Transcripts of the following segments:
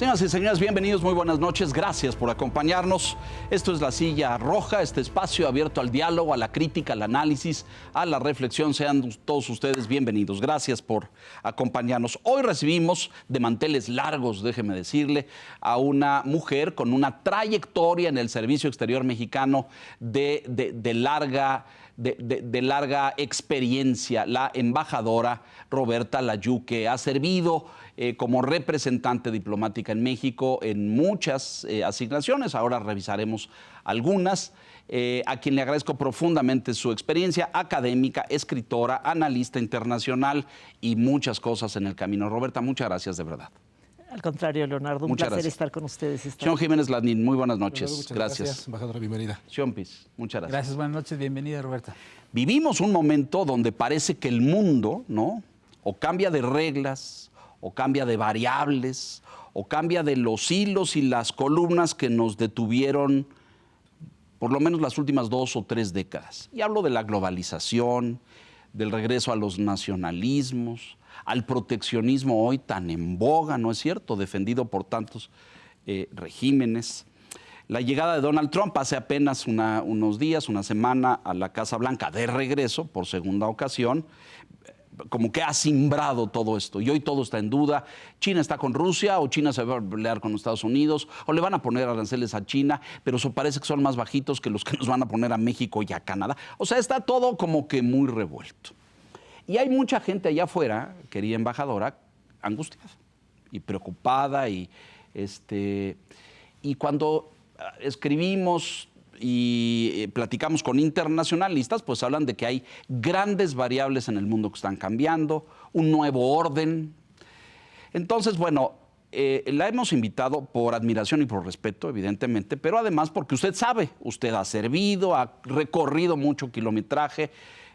Señoras y señores, bienvenidos, muy buenas noches, gracias por acompañarnos. Esto es La Silla Roja, este espacio abierto al diálogo, a la crítica, al análisis, a la reflexión. Sean todos ustedes bienvenidos, gracias por acompañarnos. Hoy recibimos de manteles largos, déjeme decirle, a una mujer con una trayectoria en el Servicio Exterior Mexicano de larga experiencia, la embajadora Roberta Layú, que ha servido como representante diplomática en México en muchas asignaciones. Ahora revisaremos algunas. A quien le agradezco profundamente su experiencia académica, escritora, analista internacional y muchas cosas en el camino. Roberta, muchas gracias de verdad. Al contrario, Leonardo, un placer estar con ustedes. Sean Jiménez Lanín, muy buenas noches. Muchas gracias, embajadora, bienvenida. Sean Piz, muchas gracias. Gracias, buenas noches, bienvenida, Roberta. Vivimos un momento donde parece que el mundo, ¿no?, o cambia de reglas, o cambia de variables, o cambia de los hilos y las columnas que nos detuvieron por lo menos las últimas 2 o 3 décadas. Y hablo de la globalización, del regreso a los nacionalismos, al proteccionismo hoy tan en boga, ¿no es cierto?, defendido por tantos regímenes. La llegada de Donald Trump hace apenas unos días, una semana, a la Casa Blanca de regreso por segunda ocasión, como que ha simbrado todo esto. Y hoy todo está en duda. China está con Rusia, o China se va a pelear con Estados Unidos, o le van a poner aranceles a China, pero eso parece que son más bajitos que los que nos van a poner a México y a Canadá. O sea, está todo como que muy revuelto. Y hay mucha gente allá afuera, querida embajadora, angustiada y preocupada. Y cuando escribimos y platicamos con internacionalistas, pues hablan de que hay grandes variables en el mundo que están cambiando, un nuevo orden. Entonces, bueno, la hemos invitado por admiración y por respeto, evidentemente, pero además porque usted sabe, usted ha servido, ha recorrido mucho kilometraje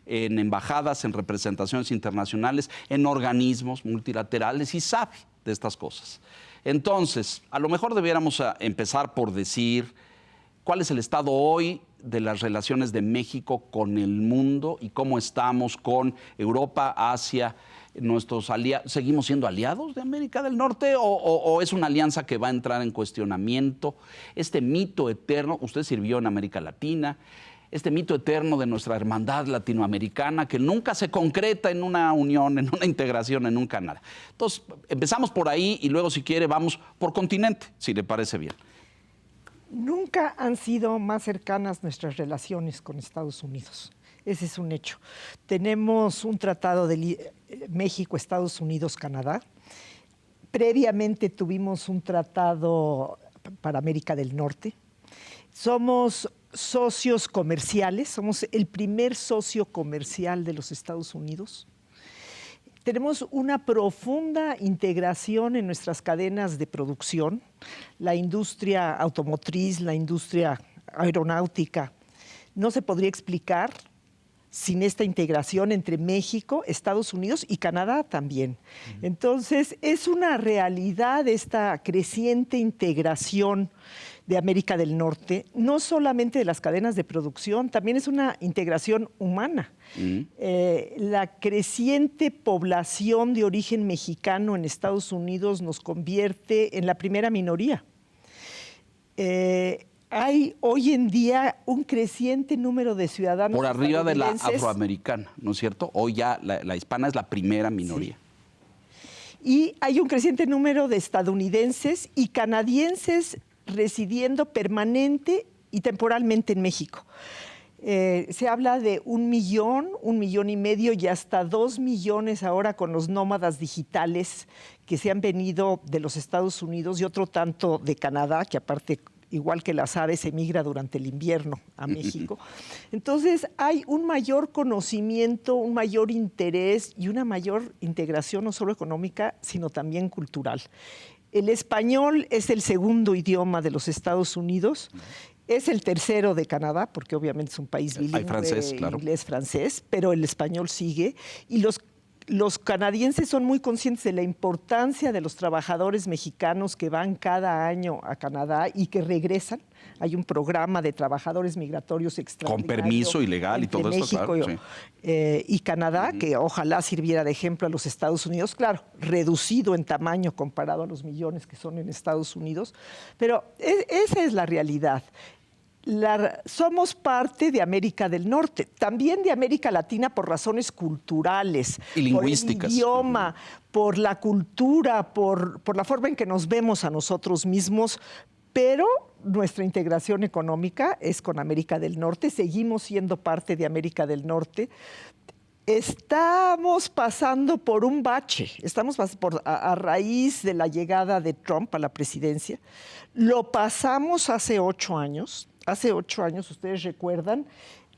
en embajadas, en representaciones internacionales, en organismos multilaterales y sabe de estas cosas. Entonces, a lo mejor debiéramos empezar por decir cuál es el estado hoy de las relaciones de México con el mundo y cómo estamos con Europa, Asia, nuestros aliados. ¿Seguimos siendo aliados de América del Norte o es una alianza que va a entrar en cuestionamiento? Este mito eterno, usted sirvió en América Latina, este mito eterno de nuestra hermandad latinoamericana que nunca se concreta en una unión, en una integración, en un canal. Entonces, empezamos por ahí y luego, si quiere, vamos por continente, si le parece bien. Nunca han sido más cercanas nuestras relaciones con Estados Unidos. Ese es un hecho. Tenemos un tratado de México, Estados Unidos, Canadá. Previamente tuvimos un tratado para América del Norte. Somos socios comerciales, somos el primer socio comercial de los Estados Unidos. Tenemos una profunda integración en nuestras cadenas de producción, la industria automotriz, la industria aeronáutica. No se podría explicar sin esta integración entre México, Estados Unidos y Canadá también. Entonces, es una realidad esta creciente integración de América del Norte, no solamente de las cadenas de producción, también es una integración humana. La creciente población de origen mexicano en Estados Unidos nos convierte en la primera minoría. Hay hoy en día un creciente número de ciudadanos por arriba de la afroamericana, ¿no es cierto? Hoy ya la hispana es la primera minoría. Sí. Y hay un creciente número de estadounidenses y canadienses residiendo permanente y temporalmente en México. Se habla de 1 millón, 1,5 millones y hasta 2 millones ahora con los nómadas digitales que se han venido de los Estados Unidos y otro tanto de Canadá, que aparte, igual que las aves, emigra durante el invierno a México. Entonces, hay un mayor conocimiento, un mayor interés y una mayor integración, no solo económica, sino también cultural. El español es el segundo idioma de los Estados Unidos, es el tercero de Canadá, porque obviamente es un país bilingüe, francés, claro. Inglés, francés, pero el español sigue. Y los los canadienses son muy conscientes de la importancia de los trabajadores mexicanos que van cada año a Canadá y que regresan. Hay un programa de trabajadores migratorios extraordinario. Con permiso ilegal y todo esto, México claro. y Canadá, que ojalá sirviera de ejemplo a los Estados Unidos. Claro, reducido en tamaño comparado a los millones que son en Estados Unidos. Pero esa es la realidad. Somos parte de América del Norte, también de América Latina por razones culturales, y lingüísticas, por el idioma, por la cultura, por la forma en que nos vemos a nosotros mismos, pero nuestra integración económica es con América del Norte, seguimos siendo parte de América del Norte. Estamos pasando por un bache, a raíz de la llegada de Trump a la presidencia. Lo pasamos hace 8 años. Hace 8 años, ustedes recuerdan,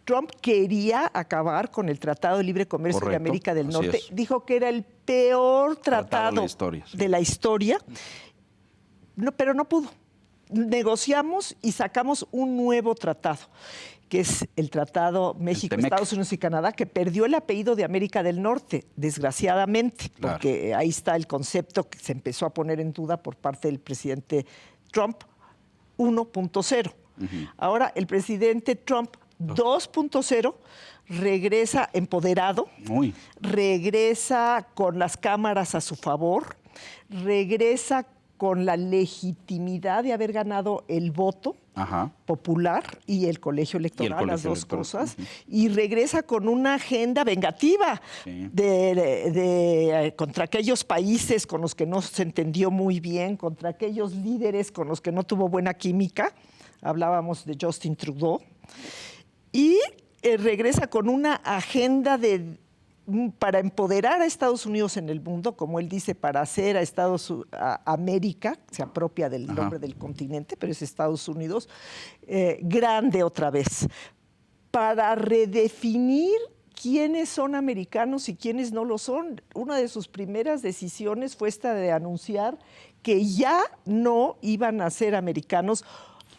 Trump quería acabar con el Tratado de Libre Comercio de América del Norte. Dijo que era el peor tratado de la historia, pero no pudo. Negociamos y sacamos un nuevo tratado, que es el Tratado México, Estados Unidos y Canadá, que perdió el apellido de América del Norte, desgraciadamente, porque ahí está el concepto que se empezó a poner en duda por parte del presidente Trump 1.0. Ahora el presidente Trump 2.0 regresa empoderado, regresa con las cámaras a su favor, regresa con la legitimidad de haber ganado el voto popular y el colegio electoral, las dos cosas, y regresa con una agenda vengativa contra aquellos países con los que no se entendió muy bien, contra aquellos líderes con los que no tuvo buena química. Hablábamos de Justin Trudeau. Y regresa con una agenda para empoderar a Estados Unidos en el mundo, como él dice, para hacer a América, se apropia del nombre del continente, pero es Estados Unidos, grande otra vez, para redefinir quiénes son americanos y quiénes no lo son. Una de sus primeras decisiones fue esta de anunciar que ya no iban a ser americanos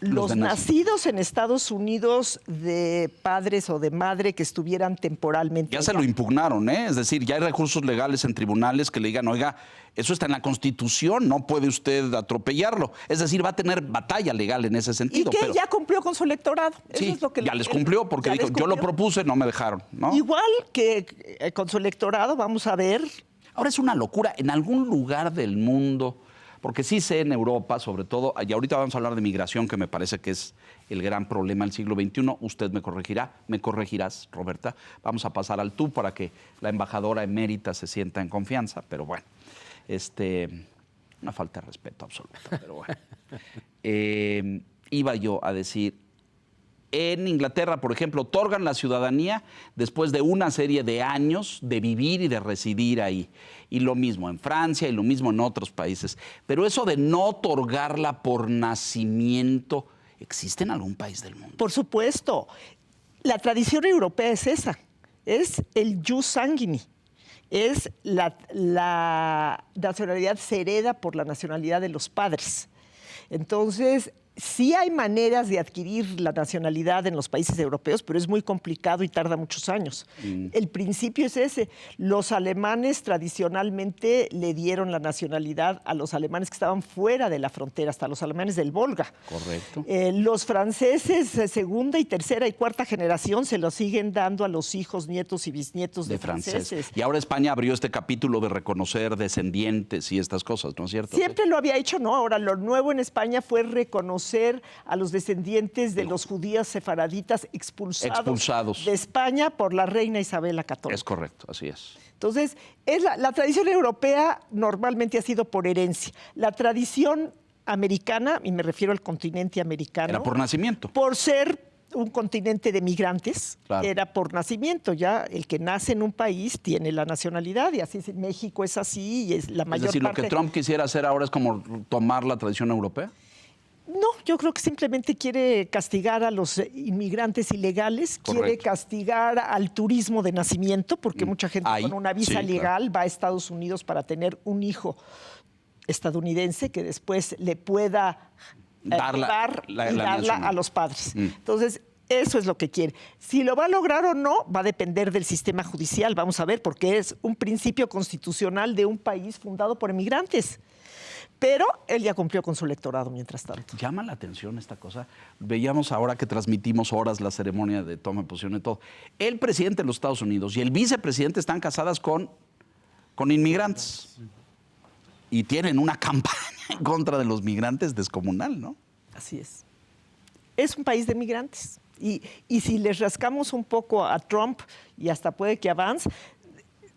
los nacidos en Estados Unidos de padres o de madre que estuvieran temporalmente allá. Se lo impugnaron, ¿eh? Es decir, ya hay recursos legales en tribunales que le digan, oiga, eso está en la Constitución, no puede usted atropellarlo. Es decir, va a tener batalla legal en ese sentido. Y que ya cumplió con su electorado. Sí, eso es lo que ya les cumplió, porque dijo, yo lo propuse, no me dejaron, ¿no? Igual que con su electorado, vamos a ver. Ahora es una locura, en algún lugar del mundo... Porque sí sé en Europa, sobre todo, y ahorita vamos a hablar de migración, que me parece que es el gran problema del siglo XXI. Usted me corregirás, Roberta. Vamos a pasar al tú para que la embajadora emérita se sienta en confianza. Pero bueno, una falta de respeto absoluta. Pero bueno, iba yo a decir, en Inglaterra, por ejemplo, otorgan la ciudadanía después de una serie de años de vivir y de residir ahí. Y lo mismo en Francia y lo mismo en otros países. Pero eso de no otorgarla por nacimiento, ¿existe en algún país del mundo? Por supuesto. La tradición europea es esa. Es el jus sanguinis. Es la nacionalidad se hereda por la nacionalidad de los padres. Entonces, sí hay maneras de adquirir la nacionalidad en los países europeos, pero es muy complicado y tarda muchos años. El principio es ese. Los alemanes tradicionalmente le dieron la nacionalidad a los alemanes que estaban fuera de la frontera, hasta los alemanes del Volga. Correcto. Los franceses, segunda y tercera y cuarta generación, se lo siguen dando a los hijos, nietos y bisnietos de franceses. Y ahora España abrió este capítulo de reconocer descendientes y estas cosas, ¿no es cierto? Siempre lo había hecho, ¿no? Ahora lo nuevo en España fue reconocer a los descendientes de los judíos sefaraditas expulsados de España por la reina Isabel la Católica. Es correcto, así es. Entonces, la tradición europea normalmente ha sido por herencia. La tradición americana, y me refiero al continente americano... Era por nacimiento. Por ser un continente de migrantes, era por nacimiento. Ya el que nace en un país tiene la nacionalidad, y así México es así, y es la mayor parte... Es decir, lo que Trump quisiera hacer ahora es como tomar la tradición europea. No, yo creo que simplemente quiere castigar a los inmigrantes ilegales, quiere castigar al turismo de nacimiento, porque mucha gente con una visa legal va a Estados Unidos para tener un hijo estadounidense que después le pueda darla a los padres. Entonces, Eso es lo que quiere. Si lo va a lograr o no, va a depender del sistema judicial, vamos a ver, porque es un principio constitucional de un país fundado por emigrantes. Pero él ya cumplió con su electorado mientras tanto. Llama la atención esta cosa. Veíamos ahora que transmitimos horas la ceremonia de toma de posición y todo. El presidente de los Estados Unidos y el vicepresidente están casadas con inmigrantes. Y tienen una campaña en contra de los migrantes descomunal, ¿no? Así es. Es un país de migrantes. Y si les rascamos un poco a Trump, y hasta puede que avance,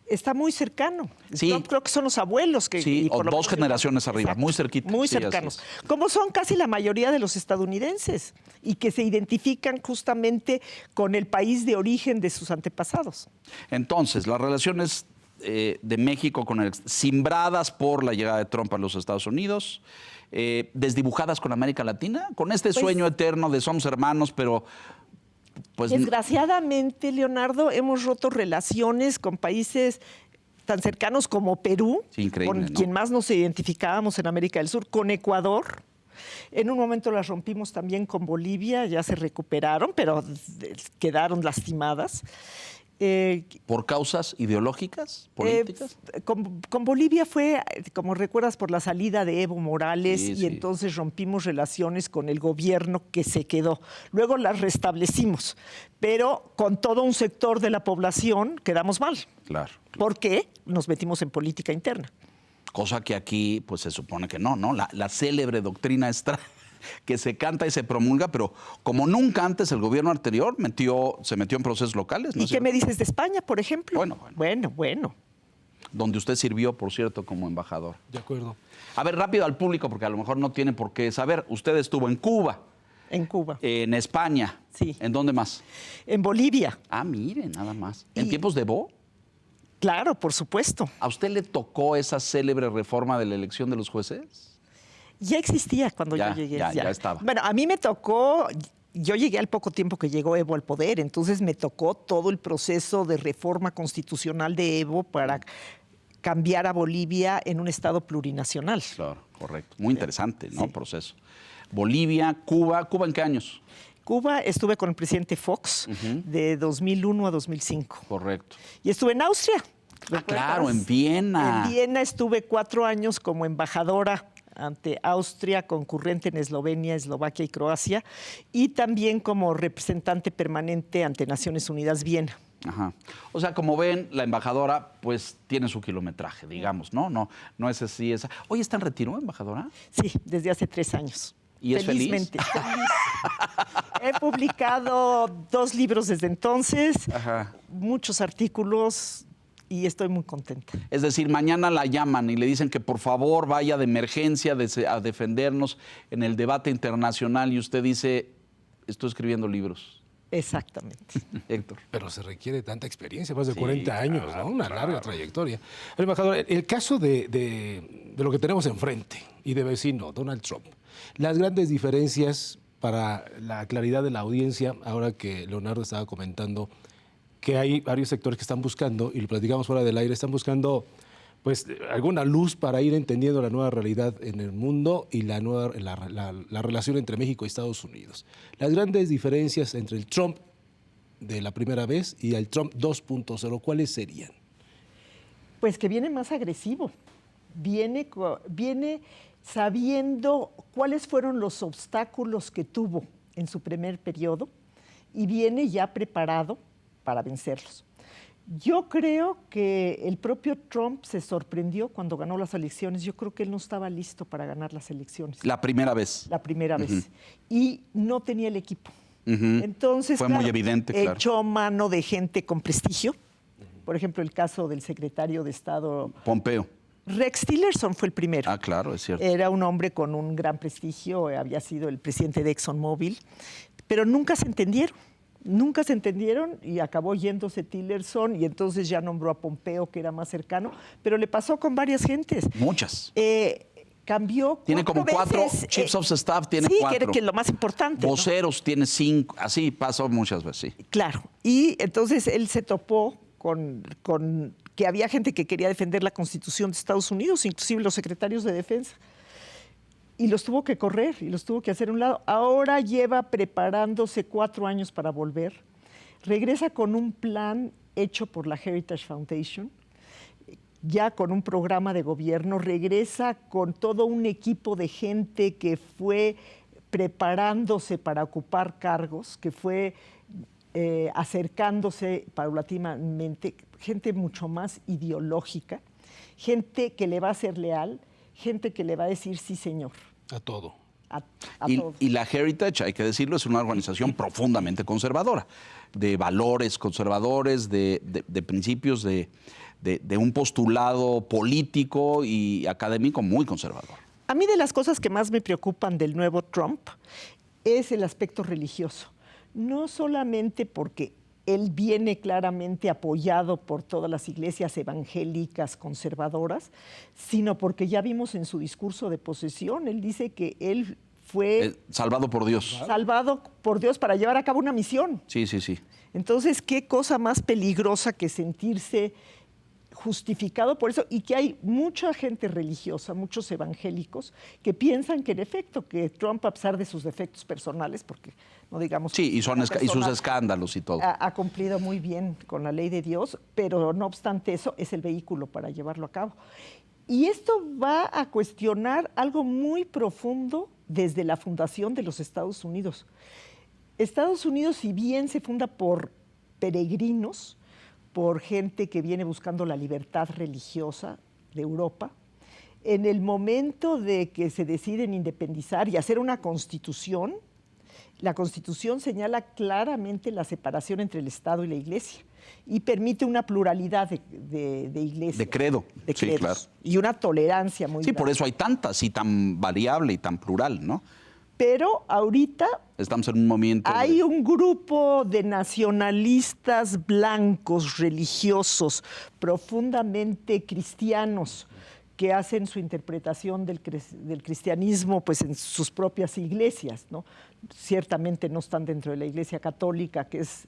está muy cercano. Sí. Trump creo que son los abuelos que... Sí, o por lo dos menos- generaciones arriba, Exacto, muy cerquita. Muy Sí, así cercanos. es. Como son casi la mayoría de los estadounidenses y que se identifican justamente con el país de origen de sus antepasados. Entonces, las relaciones de México con simbradas por la llegada de Trump a los Estados Unidos, desdibujadas con América Latina, con este sueño eterno de somos hermanos, pero pues Desgraciadamente, Leonardo, hemos roto relaciones con países tan cercanos como Perú, Sí, increíble, con ¿no? quien más nos identificábamos en América del Sur, con Ecuador. En un momento las rompimos también con Bolivia, ya se recuperaron, pero quedaron lastimadas. por causas ideológicas, políticas. Con Bolivia fue, como recuerdas, por la salida de Evo Morales Sí, y sí. entonces rompimos relaciones con el gobierno que se quedó. Luego las restablecimos, pero con todo un sector de la población quedamos mal. Claro. ¿Por qué? Nos metimos en política interna. Cosa que aquí, pues se supone que no, ¿no? La célebre doctrina extra que se canta y se promulga, pero como nunca antes el gobierno anterior se metió en procesos locales, ¿no ¿Y es qué cierto? me dices de España, por ejemplo? Bueno. Donde usted sirvió, por cierto, como embajador. De acuerdo. A ver, rápido al público, porque a lo mejor no tiene por qué saber. Usted estuvo en Cuba, En Cuba, en España. Sí. ¿En dónde más? en Bolivia. Ah, mire, nada más. ¿En Y- tiempos de Bo? Claro, por supuesto. ¿A usted le tocó esa célebre reforma de la elección de los jueces? Ya existía cuando Ya, yo llegué. ya estaba. Bueno, a mí me tocó, yo llegué al poco tiempo que llegó Evo al poder, entonces me tocó todo el proceso de reforma constitucional de Evo para cambiar a Bolivia en un estado plurinacional. Claro, correcto. Muy interesante, ¿no? Proceso. Bolivia, Cuba. ¿Cuba en qué años? Cuba estuve con el presidente Fox de 2001 a 2005. Correcto. Y estuve en Austria. Ah, claro, en Viena. En Viena estuve 4 años como embajadora ante Austria, concurrente en Eslovenia, Eslovaquia y Croacia, y también como representante permanente ante Naciones Unidas Viena. Ajá. O sea, como ven, la embajadora, pues, tiene su kilometraje, digamos, ¿no? No es así, esa. Oye, ¿está en retiro, embajadora? Sí, desde hace 3 años. ¿Y es feliz? Felizmente, feliz. He publicado 2 libros desde entonces, Ajá. muchos artículos y estoy muy contenta. Es decir, mañana la llaman y le dicen que por favor vaya de emergencia a defendernos en el debate internacional y usted dice, estoy escribiendo libros. Exactamente. Héctor. Pero se requiere tanta experiencia, más de Sí, 40 años, claro, ¿no? Una larga trayectoria. El embajador, el caso de lo que tenemos enfrente y de vecino, Donald Trump, las grandes diferencias para la claridad de la audiencia, ahora que Leonardo estaba comentando que hay varios sectores que están buscando, y lo platicamos fuera del aire, están buscando pues alguna luz para ir entendiendo la nueva realidad en el mundo y la relación entre México y Estados Unidos. Las grandes diferencias entre el Trump de la primera vez y el Trump 2.0, ¿cuáles serían? Pues que viene más agresivo, viene sabiendo cuáles fueron los obstáculos que tuvo en su primer periodo y viene ya preparado para vencerlos. Yo creo que el propio Trump se sorprendió cuando ganó las elecciones. Yo creo que él no estaba listo para ganar las elecciones. La primera vez. La primera vez. Y no tenía el equipo. Entonces, Fue muy evidente, claro. echó mano de gente con prestigio. Por ejemplo, el caso del secretario de Estado Pompeo. Rex Tillerson fue el primero. Ah, claro, es cierto. Era un hombre con un gran prestigio, había sido el presidente de ExxonMobil, pero nunca se entendieron. Nunca se entendieron y acabó yéndose Tillerson y entonces ya nombró a Pompeo, que era más cercano, pero le pasó con varias gentes. Muchas. Cambió. Tiene como 4 veces, chiefs of staff, tiene sí, 4. que es lo más importante. ¿no? Voceros tiene 5. Así pasó muchas veces, sí. Claro. Y entonces él se topó con que había gente que quería defender la Constitución de Estados Unidos, inclusive los secretarios de defensa. y los tuvo que correr y los tuvo que hacer a un lado. Ahora lleva preparándose 4 años para volver. Regresa con un plan hecho por la Heritage Foundation, ya con un programa de gobierno. Regresa con todo un equipo de gente que fue preparándose para ocupar cargos, que fue acercándose paulatinamente, gente mucho más ideológica, gente que le va a ser leal, gente que le va a decir sí, señor. A todo. A todo. Y la Heritage, hay que decirlo, es una organización profundamente conservadora, de valores conservadores, de principios, de un postulado político y académico muy conservador. A mí de las cosas que más me preocupan del nuevo Trump es el aspecto religioso. No solamente porque él viene claramente apoyado por todas las iglesias evangélicas conservadoras, sino porque ya vimos en su discurso de posesión, él dice que él fue salvado por Dios. Salvado por Dios para llevar a cabo una misión. Sí, sí, sí. Entonces, qué cosa más peligrosa que sentirse justificado por eso, y que hay mucha gente religiosa, muchos evangélicos, que piensan que en efecto, que Trump, a pesar de sus defectos personales, porque no digamos... Sí, y sus escándalos y todo. Ha cumplido muy bien con la ley de Dios, pero no obstante eso, es el vehículo para llevarlo a cabo. Y esto va a cuestionar algo muy profundo desde la fundación de los Estados Unidos. Estados Unidos, si bien se funda por peregrinos, por gente que viene buscando la libertad religiosa de Europa, en el momento de que se deciden independizar y hacer una constitución, la constitución señala claramente la separación entre el Estado y la Iglesia y permite una pluralidad de iglesias. De credo. De sí, credos, claro. Y una tolerancia muy Sí, grande. por eso hay tantas y tan variable y tan plural, ¿no? Pero ahorita estamos en un momento... Hay un grupo de nacionalistas blancos, religiosos, profundamente cristianos, que hacen su interpretación del cristianismo pues, en sus propias iglesias, ¿no? Ciertamente no están dentro de la Iglesia Católica, que es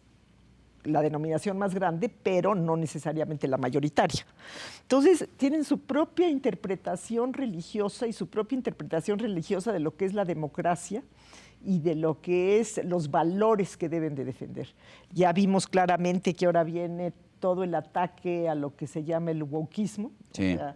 la denominación más grande, pero no necesariamente la mayoritaria. Entonces, tienen su propia interpretación religiosa y su propia interpretación religiosa de lo que es la democracia y de lo que es los valores que deben de defender. Ya vimos claramente que ahora viene todo el ataque a lo que se llama el wokismo, sí. O sea,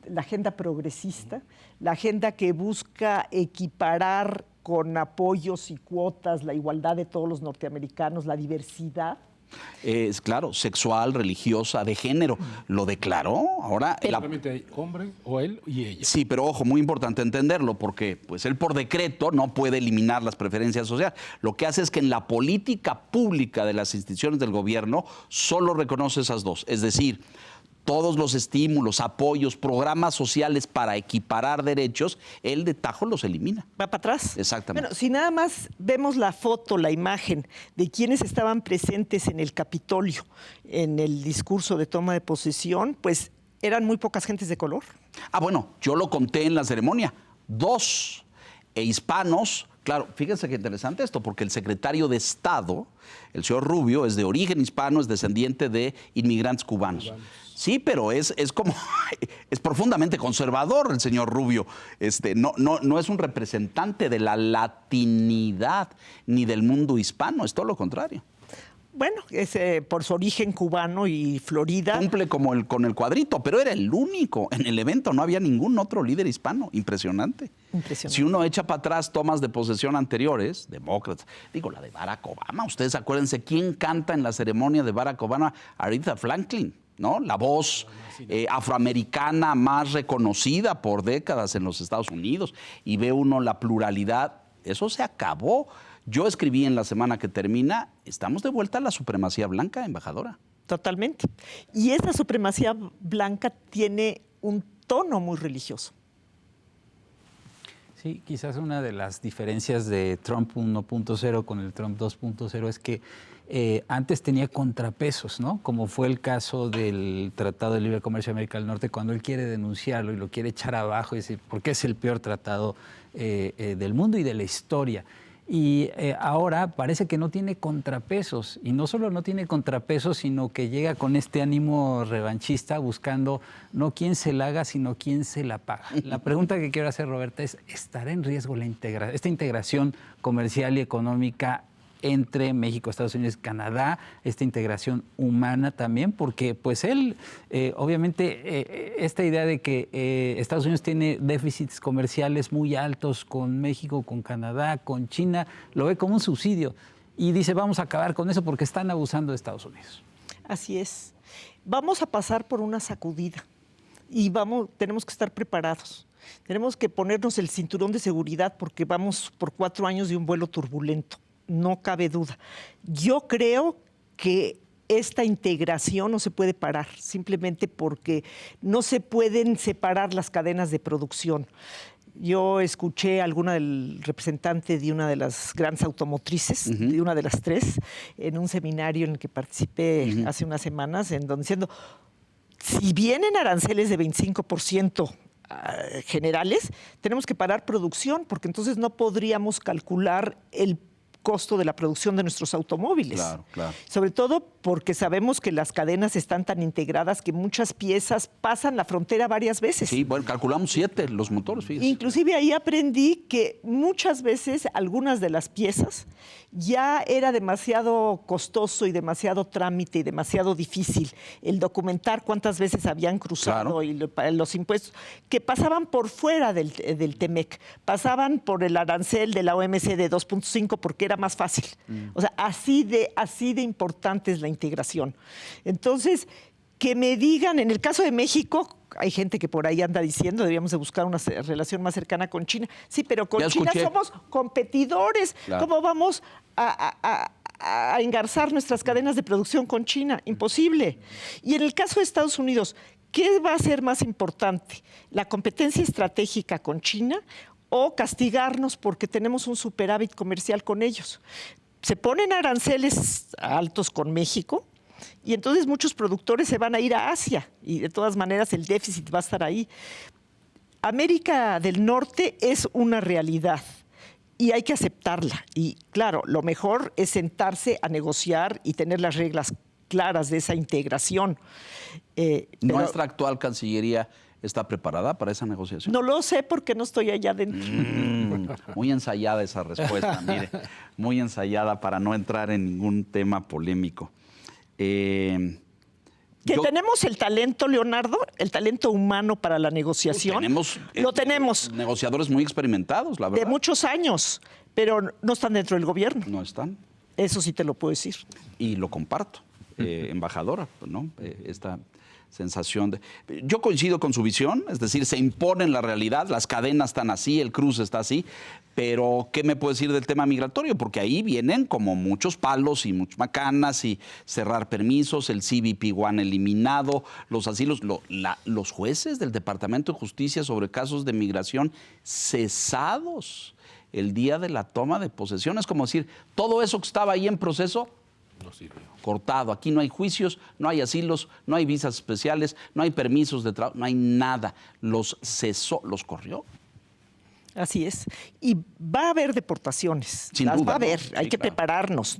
la agenda progresista, la agenda que busca equiparar con apoyos y cuotas la igualdad de todos los norteamericanos, la diversidad. Es claro, sexual, religiosa, de género. Lo declaró. Ahora. Solamente hay hombre o él y ella. Sí, pero ojo, muy importante entenderlo, porque pues él por decreto no puede eliminar las preferencias sociales. Lo que hace es que en la política pública de las instituciones del gobierno solo reconoce esas dos. Es decir, todos los estímulos, apoyos, programas sociales para equiparar derechos, él de tajo los elimina. Va para atrás. Exactamente. Bueno, si nada más vemos la foto, la imagen de quienes estaban presentes en el Capitolio, en el discurso de toma de posesión, pues eran muy pocas gentes de color. Ah, bueno, yo lo conté en la ceremonia. 2 hispanos. Claro, fíjense qué interesante esto, porque el secretario de Estado, el señor Rubio, es de origen hispano, es descendiente de inmigrantes cubanos. Sí, pero es como, es profundamente conservador el señor Rubio. No es un representante de la latinidad ni del mundo hispano, es todo lo contrario. Bueno, es por su origen cubano y Florida. Cumple como con el cuadrito, pero era el único. En el evento no había ningún otro líder hispano. Impresionante. Impresionante. Si uno echa para atrás tomas de posesión anteriores, demócratas, digo, la de Barack Obama, ustedes acuérdense, ¿quién canta en la ceremonia de Barack Obama? Aretha Franklin, ¿no? La voz afroamericana más reconocida por décadas en los Estados Unidos. Y ve uno la pluralidad. Eso se acabó. Yo escribí en la semana que termina, estamos de vuelta a la supremacía blanca, embajadora. Totalmente. Y esa supremacía blanca tiene un tono muy religioso. Sí, quizás una de las diferencias de Trump 1.0 con el Trump 2.0 es que antes tenía contrapesos, ¿no? Como fue el caso del Tratado de Libre Comercio de América del Norte, cuando él quiere denunciarlo y lo quiere echar abajo y decir, ¿por qué es el peor tratado del mundo y de la historia? Y ahora parece que no tiene contrapesos. Y no solo no tiene contrapesos, sino que llega con este ánimo revanchista buscando no quién se la haga, sino quién se la paga. La pregunta que quiero hacer, Roberta, es, ¿estará en riesgo esta integración comercial y económica entre México, Estados Unidos y Canadá, esta integración humana también? Porque pues él, obviamente, esta idea de que Estados Unidos tiene déficits comerciales muy altos con México, con Canadá, con China, lo ve como un subsidio y dice, vamos a acabar con eso porque están abusando de Estados Unidos. Así es. Vamos a pasar por una sacudida y tenemos que estar preparados. Tenemos que ponernos el cinturón de seguridad porque vamos por 4 años de un vuelo turbulento. No cabe duda. Yo creo que esta integración no se puede parar, simplemente porque no se pueden separar las cadenas de producción. Yo escuché a alguna del representante de una de las grandes automotrices, de una de las 3, en un seminario en el que participé hace unas semanas, en donde diciendo, si vienen aranceles de 25%, generales, tenemos que parar producción, porque entonces no podríamos calcular el costo de la producción de nuestros automóviles. Claro, claro. Sobre todo porque sabemos que las cadenas están tan integradas que muchas piezas pasan la frontera varias veces. Sí, bueno, calculamos 7 los motores, fíjese. Inclusive ahí aprendí que muchas veces algunas de las piezas ya era demasiado costoso y demasiado trámite y demasiado difícil el documentar cuántas veces habían cruzado, claro, y los impuestos, que pasaban por fuera del TEMEC, pasaban por el arancel de la OMC de 2.5 porque era más fácil. O sea, así de importante es la integración. Entonces, que me digan, en el caso de México, hay gente que por ahí anda diciendo, deberíamos de buscar una relación más cercana con China. Sí, pero con China somos competidores. Claro. ¿Cómo vamos a engarzar nuestras cadenas de producción con China? Imposible. Y en el caso de Estados Unidos, ¿qué va a ser más importante? ¿La competencia estratégica con China o castigarnos porque tenemos un superávit comercial con ellos? Se ponen aranceles altos con México y entonces muchos productores se van a ir a Asia y de todas maneras el déficit va a estar ahí. América del Norte es una realidad y hay que aceptarla. Y claro, lo mejor es sentarse a negociar y tener las reglas claras de esa integración. ¿Nuestra actual Cancillería está preparada para esa negociación? No lo sé porque no estoy allá adentro. Muy ensayada esa respuesta, mire. Muy ensayada para no entrar en ningún tema polémico. Tenemos el talento, Leonardo, el talento humano para la negociación. Lo tenemos. Negociadores muy experimentados, la verdad. De muchos años, pero no están dentro del gobierno. No están. Eso sí te lo puedo decir. Y lo comparto, embajadora, ¿no? Esta sensación de... Yo coincido con su visión, es decir, se impone en la realidad, las cadenas están así, el cruce está así, pero ¿qué me puede decir del tema migratorio? Porque ahí vienen como muchos palos y muchas macanas y cerrar permisos, el CBP-1 eliminado, los asilos, los jueces del Departamento de Justicia sobre casos de migración cesados el día de la toma de posesión. Es como decir, todo eso que estaba ahí en proceso, no sirvió. Cortado. Aquí no hay juicios, no hay asilos, no hay visas especiales, no hay permisos de trabajo, no hay nada. Los cesó, los corrió. Así es. Y va a haber deportaciones. Sin duda, va a haber. ¿no? Hay que prepararnos.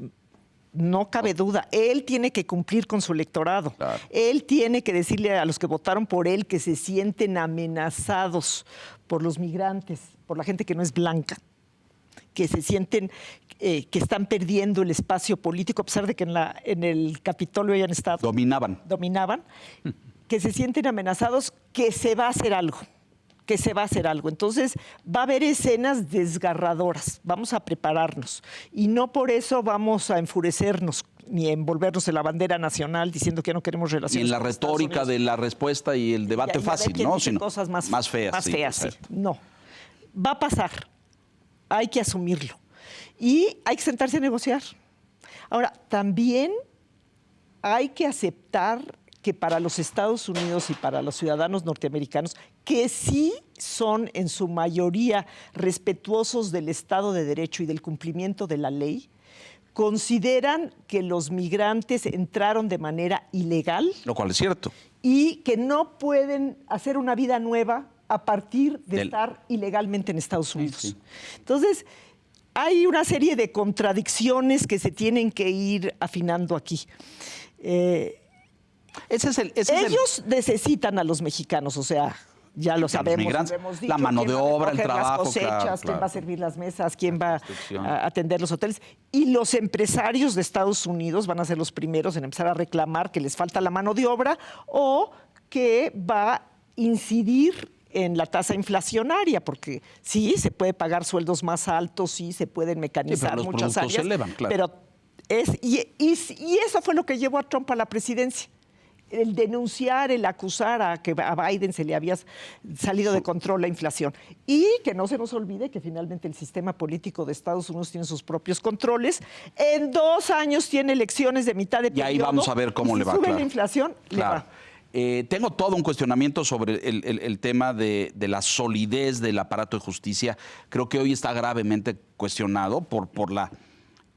No cabe duda. Él tiene que cumplir con su electorado. Claro. Él tiene que decirle a los que votaron por él que se sienten amenazados por los migrantes, por la gente que no es blanca, que se sienten que están perdiendo el espacio político, a pesar de que en el Capitolio hayan estado. Dominaban, que se sienten amenazados, que se va a hacer algo. Entonces, va a haber escenas desgarradoras. Vamos a prepararnos. Y no por eso vamos a enfurecernos ni a envolvernos en la bandera nacional diciendo que no queremos relaciones. Y en la retórica de la respuesta y el debate fácil, ¿no? Sino cosas más feas. Más feas, sí. No. Va a pasar. Hay que asumirlo. Y hay que sentarse a negociar. Ahora, también hay que aceptar que para los Estados Unidos y para los ciudadanos norteamericanos, que sí son en su mayoría respetuosos del Estado de Derecho y del cumplimiento de la ley, consideran que los migrantes entraron de manera ilegal. Lo cual es cierto. Y que no pueden hacer una vida nueva a partir de estar ilegalmente en Estados Unidos. Sí. Entonces, hay una serie de contradicciones que se tienen que ir afinando aquí. Ellos necesitan a los mexicanos, o sea, ya lo sabemos, migrantes, lo hemos dicho, la mano de obra, el quién va a recoger trabajo, las cosechas, claro, quién va a servir las mesas, quién va construcción. a atender los hoteles. Y los empresarios de Estados Unidos van a ser los primeros en empezar a reclamar que les falta la mano de obra o que va a incidir en la tasa inflacionaria, porque sí, se puede pagar sueldos más altos, sí, se pueden mecanizar los muchas productos áreas, se elevan, claro. pero y eso fue lo que llevó a Trump a la presidencia. El denunciar, el acusar a que a Biden se le había salido de control la inflación. Y que no se nos olvide que finalmente el sistema político de Estados Unidos tiene sus propios controles. En 2 años tiene elecciones de mitad de periodo. Y ahí vamos a ver cómo y le va. Si sube claro. la inflación, le va. Tengo todo un cuestionamiento sobre el tema de la solidez del aparato de justicia. Creo que hoy está gravemente cuestionado por la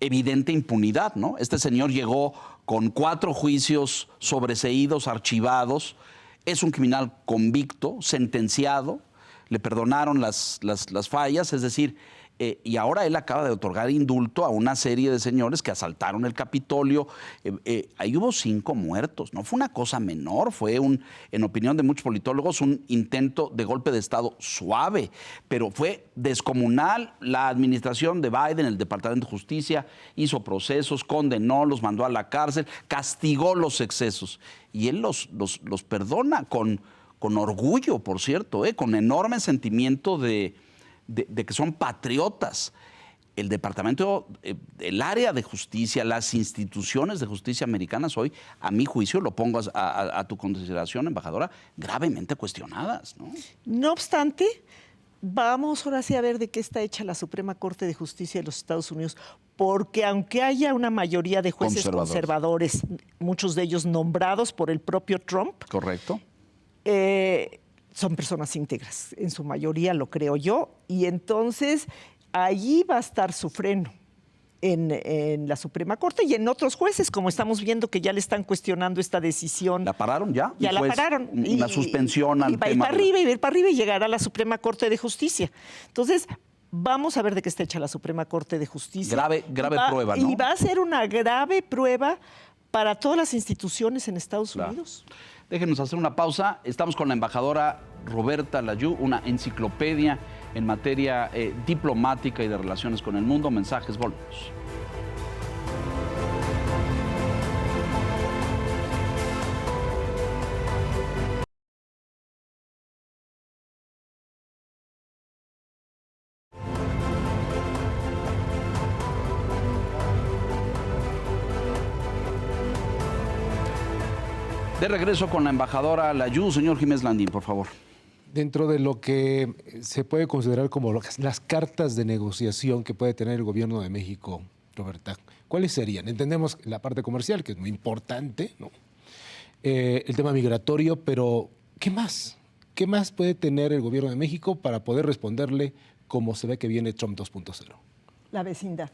evidente impunidad, ¿no? Este señor llegó con 4 juicios sobreseídos, archivados. Es un criminal convicto, sentenciado. Le perdonaron las fallas, es decir, y ahora él acaba de otorgar indulto a una serie de señores que asaltaron el Capitolio. Ahí hubo 5 muertos, no fue una cosa menor, fue en opinión de muchos politólogos, un intento de golpe de Estado suave, pero fue descomunal. La administración de Biden, el Departamento de Justicia, hizo procesos, condenó, los mandó a la cárcel, castigó los excesos. Y él los perdona con orgullo, por cierto, con enorme sentimiento de que son patriotas. El departamento, el área de justicia, las instituciones de justicia americanas hoy, a mi juicio, lo pongo a tu consideración, embajadora, gravemente cuestionadas, ¿no? No obstante, vamos ahora sí a ver de qué está hecha la Suprema Corte de Justicia de los Estados Unidos, porque aunque haya una mayoría de jueces conservadores, muchos de ellos nombrados por el propio Trump. Correcto. Son personas íntegras, en su mayoría lo creo yo, y entonces allí va a estar su freno en la Suprema Corte y en otros jueces, como estamos viendo que ya le están cuestionando esta decisión. ¿La pararon ya? Ya la pararon. Una suspensión al tema. Va a ir para arriba y llegará a la Suprema Corte de Justicia. Entonces, vamos a ver de qué está hecha la Suprema Corte de Justicia. Grave prueba, ¿no? Y va a ser una grave prueba para todas las instituciones en Estados Unidos. Déjenos hacer una pausa. Estamos con la embajadora Roberta Layú, una enciclopedia en materia diplomática y de relaciones con el mundo. Mensajes, volvemos. De regreso con la embajadora Layú. Señor Jiménez Landín, por favor. Dentro de lo que se puede considerar como las cartas de negociación que puede tener el gobierno de México, Roberta, ¿cuáles serían? Entendemos la parte comercial, que es muy importante, ¿no? El tema migratorio, pero ¿qué más? ¿Qué más puede tener el gobierno de México para poder responderle como se ve que viene Trump 2.0? La vecindad.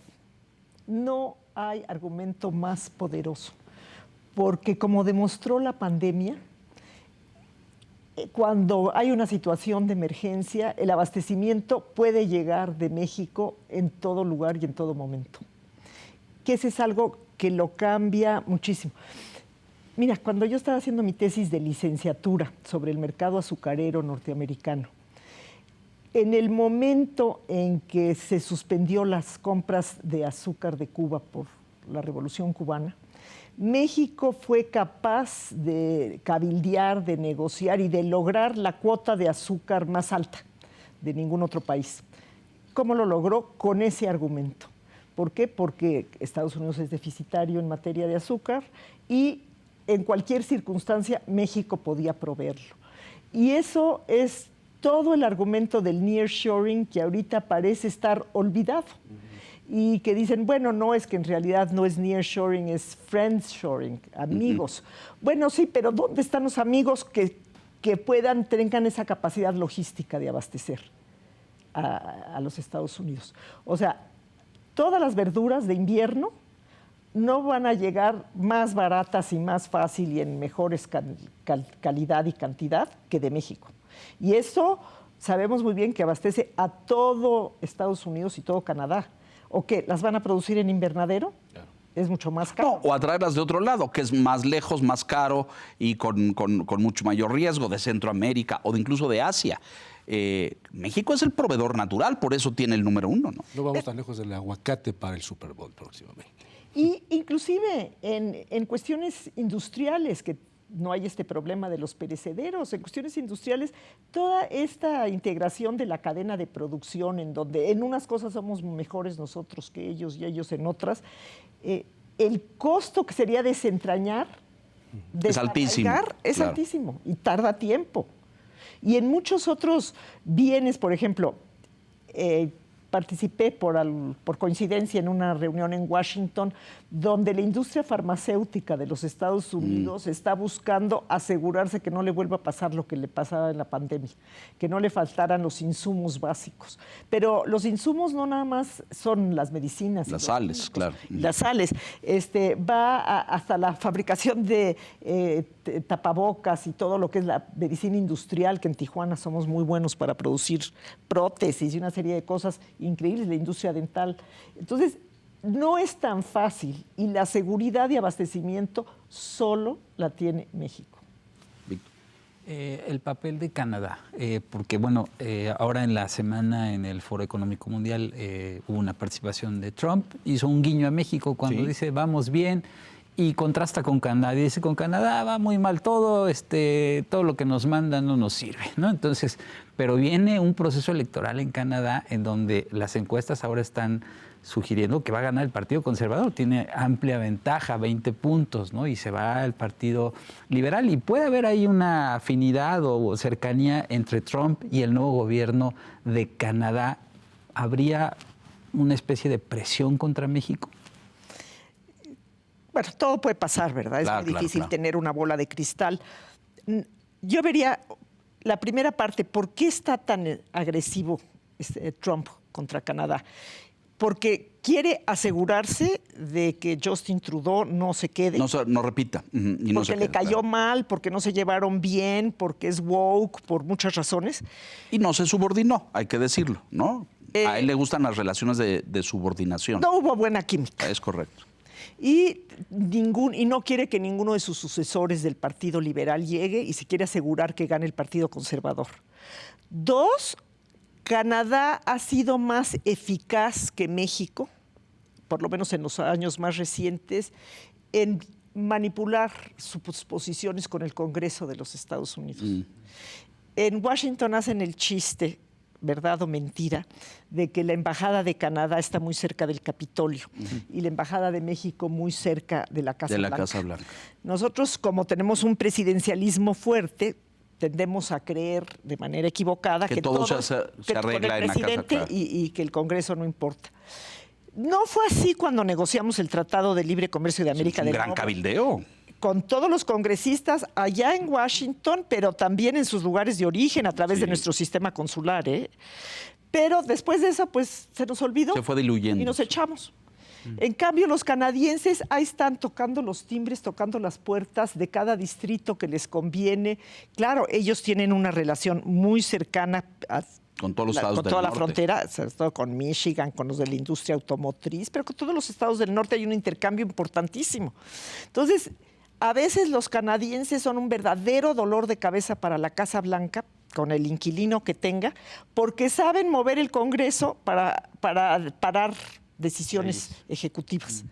No hay argumento más poderoso. Porque como demostró la pandemia, cuando hay una situación de emergencia, el abastecimiento puede llegar de México en todo lugar y en todo momento. Que ese es algo que lo cambia muchísimo. Mira, cuando yo estaba haciendo mi tesis de licenciatura sobre el mercado azucarero norteamericano, en el momento en que se suspendió las compras de azúcar de Cuba por la Revolución Cubana, México fue capaz de cabildear, de negociar y de lograr la cuota de azúcar más alta de ningún otro país. ¿Cómo lo logró? Con ese argumento. ¿Por qué? Porque Estados Unidos es deficitario en materia de azúcar y en cualquier circunstancia México podía proveerlo. Y eso es todo el argumento del nearshoring que ahorita parece estar olvidado. Y que dicen, bueno, no, es que en realidad no es nearshoring, es friendshoring, amigos. Bueno, sí, pero ¿dónde están los amigos que tengan esa capacidad logística de abastecer a los Estados Unidos? O sea, todas las verduras de invierno no van a llegar más baratas y más fácil y en mejores calidad y cantidad que de México. Y eso sabemos muy bien que abastece a todo Estados Unidos y todo Canadá. ¿O qué? ¿Las van a producir en invernadero? Claro. Es mucho más caro. No, o a traerlas de otro lado, que es más lejos, más caro y con mucho mayor riesgo, de Centroamérica o de incluso de Asia. México es el proveedor natural, por eso tiene el número 1, ¿no? No vamos tan lejos del aguacate para el Super Bowl próximamente. Y inclusive en cuestiones industriales, que no hay este problema de los perecederos, en cuestiones industriales, toda esta integración de la cadena de producción, en donde en unas cosas somos mejores nosotros que ellos y ellos en otras, el costo que sería desentrañar, es altísimo. Es claro. altísimo y tarda tiempo. Y en muchos otros bienes, por ejemplo, participé por coincidencia en una reunión en Washington donde la industria farmacéutica de los Estados Unidos está buscando asegurarse que no le vuelva a pasar lo que le pasaba en la pandemia, que no le faltaran los insumos básicos. Pero los insumos no nada más son las medicinas. Las sales, claro. Las sales. Va hasta la fabricación de tapabocas y todo lo que es la medicina industrial, que en Tijuana somos muy buenos para producir prótesis y una serie de cosas increíbles, la industria dental. Entonces, no es tan fácil y la seguridad de abastecimiento solo la tiene México. El papel de Canadá, porque bueno, ahora en la semana en el Foro Económico Mundial hubo una participación de Trump, hizo un guiño a México cuando dice vamos bien y contrasta con Canadá, y dice con Canadá va muy mal todo, todo lo que nos mandan no nos sirve, ¿no? Entonces, pero viene un proceso electoral en Canadá en donde las encuestas ahora están sugiriendo que va a ganar el Partido Conservador. Tiene amplia ventaja, 20 puntos, ¿no? Y se va al Partido Liberal. Y puede haber ahí una afinidad o cercanía entre Trump y el nuevo gobierno de Canadá. ¿Habría una especie de presión contra México? Bueno, todo puede pasar, ¿verdad? Es muy difícil tener una bola de cristal. Yo vería la primera parte, ¿por qué está tan agresivo Trump contra Canadá? Porque quiere asegurarse de que Justin Trudeau no se quede. No repita. Y no porque le cayó mal, porque no se llevaron bien, porque es woke, por muchas razones. Y no se subordinó, hay que decirlo, ¿no? A él le gustan las relaciones de subordinación. No hubo buena química. Es correcto. Y no quiere que ninguno de sus sucesores del Partido Liberal llegue y se quiere asegurar que gane el Partido Conservador. 2, Canadá ha sido más eficaz que México, por lo menos en los años más recientes, en manipular sus posiciones con el Congreso de los Estados Unidos. En Washington hacen el chiste, verdad o mentira, de que la Embajada de Canadá está muy cerca del Capitolio y la Embajada de México muy cerca de la Casa Blanca. Casa Blanca. Nosotros, como tenemos un presidencialismo fuerte, tendemos a creer de manera equivocada que todo se arregla en la casa, claro. y que el Congreso no importa. No fue así cuando negociamos el Tratado de Libre Comercio de América del Norte. Un gran cabildeo. Con todos los congresistas allá en Washington, pero también en sus lugares de origen a través de nuestro sistema consular. Pero después de eso, pues se nos olvidó. Se fue diluyendo. Y nos echamos. En cambio, los canadienses ahí están tocando los timbres, tocando las puertas de cada distrito que les conviene. Claro, ellos tienen una relación muy cercana con todos los estados con del toda norte. La frontera, sobre todo con Michigan, con los de la industria automotriz, pero con todos los estados del norte hay un intercambio importantísimo. Entonces, a veces los canadienses son un verdadero dolor de cabeza para la Casa Blanca, con el inquilino que tenga, porque saben mover el Congreso para parar decisiones ejecutivas.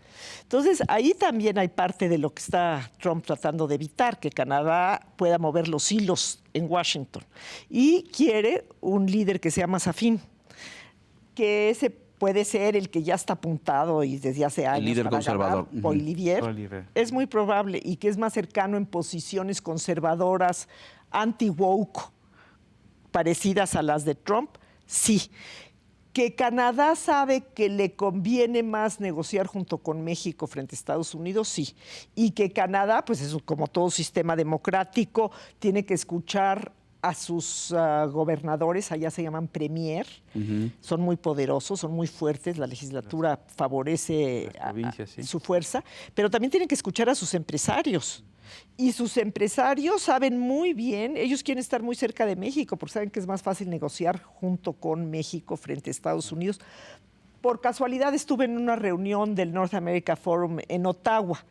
Entonces, ahí también hay parte de lo que está Trump tratando de evitar, que Canadá pueda mover los hilos en Washington. Y quiere un líder que sea más afín, que ese puede ser el que ya está apuntado y desde hace años. El líder conservador. Poilievre. Es muy probable, y que es más cercano en posiciones conservadoras, anti-woke, parecidas a las de Trump, sí. Que Canadá sabe que le conviene más negociar junto con México frente a Estados Unidos, sí. Y que Canadá, pues es como todo sistema democrático, tiene que escuchar a sus gobernadores, allá se llaman premier, son muy poderosos, son muy fuertes, la legislatura favorece su fuerza, pero también tienen que escuchar a sus empresarios. Y sus empresarios saben muy bien, ellos quieren estar muy cerca de México, porque saben que es más fácil negociar junto con México frente a Estados Unidos, Por casualidad estuve en una reunión del North America Forum en Ottawa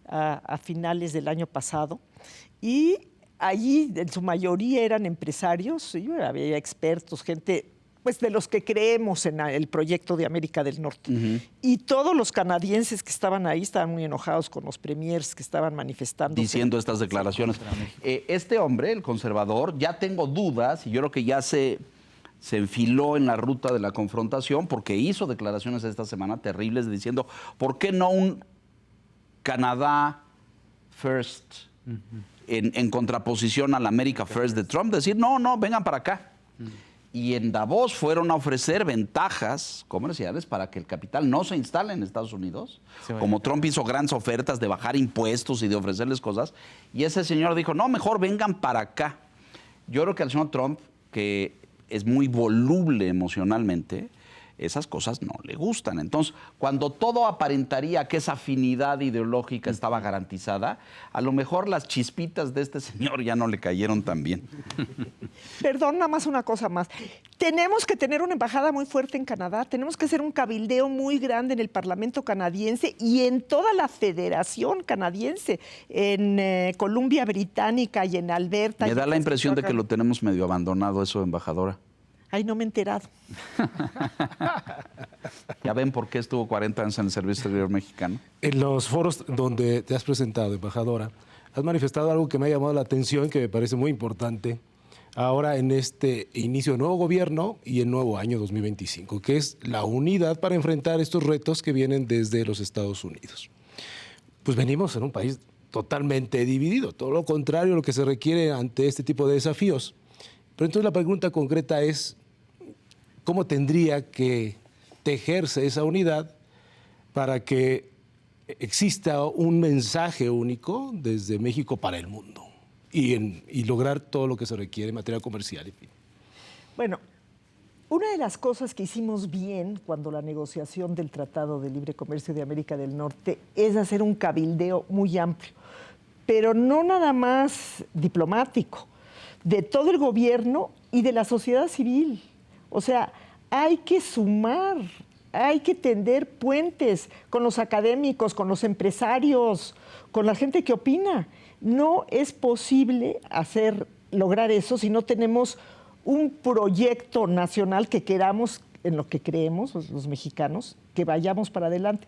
a finales del año pasado y allí en su mayoría eran empresarios, y había expertos, gente pues de los que creemos en el proyecto de América del Norte. Y todos los canadienses que estaban ahí estaban muy enojados con los premiers que estaban manifestando. Diciendo estas declaraciones. Este hombre, el conservador, ya tengo dudas, y yo creo que ya se enfiló en la ruta de la confrontación, porque hizo declaraciones esta semana terribles diciendo, ¿por qué no un Canadá First en contraposición al America First de Trump? Decir, no, vengan para acá. Y en Davos fueron a ofrecer ventajas comerciales para que el capital no se instale en Estados Unidos. Como Trump hizo grandes ofertas de bajar impuestos y de ofrecerles cosas. Y ese señor dijo, no, mejor vengan para acá. Yo creo que al señor Trump, que es muy voluble emocionalmente, esas cosas no le gustan. Entonces, cuando todo aparentaría que esa afinidad ideológica estaba garantizada, a lo mejor las chispitas de este señor ya no le cayeron tan bien. Perdón, nada más una cosa más. Tenemos que tener una embajada muy fuerte en Canadá, tenemos que hacer un cabildeo muy grande en el Parlamento canadiense y en toda la Federación canadiense, en Columbia Británica y en Alberta. Me da la impresión de que lo tenemos medio abandonado eso, embajadora. Ay, no me he enterado. Ya ven por qué estuvo 40 años en el Servicio Exterior Mexicano. En los foros donde te has presentado, embajadora, has manifestado algo que me ha llamado la atención, que me parece muy importante ahora en este inicio de nuevo gobierno y el nuevo año 2025, que es la unidad para enfrentar estos retos que vienen desde los Estados Unidos. Pues venimos en un país totalmente dividido, todo lo contrario a lo que se requiere ante este tipo de desafíos. Pero entonces la pregunta concreta es, ¿cómo tendría que tejerse esa unidad para que exista un mensaje único desde México para el mundo y lograr todo lo que se requiere en materia comercial? En fin. Bueno, una de las cosas que hicimos bien cuando la negociación del Tratado de Libre Comercio de América del Norte es hacer un cabildeo muy amplio, pero no nada más diplomático, de todo el gobierno y de la sociedad civil. O sea, hay que sumar, hay que tender puentes con los académicos, con los empresarios, con la gente que opina. No es posible lograr eso si no tenemos un proyecto nacional que queramos, en lo que creemos los mexicanos, que vayamos para adelante.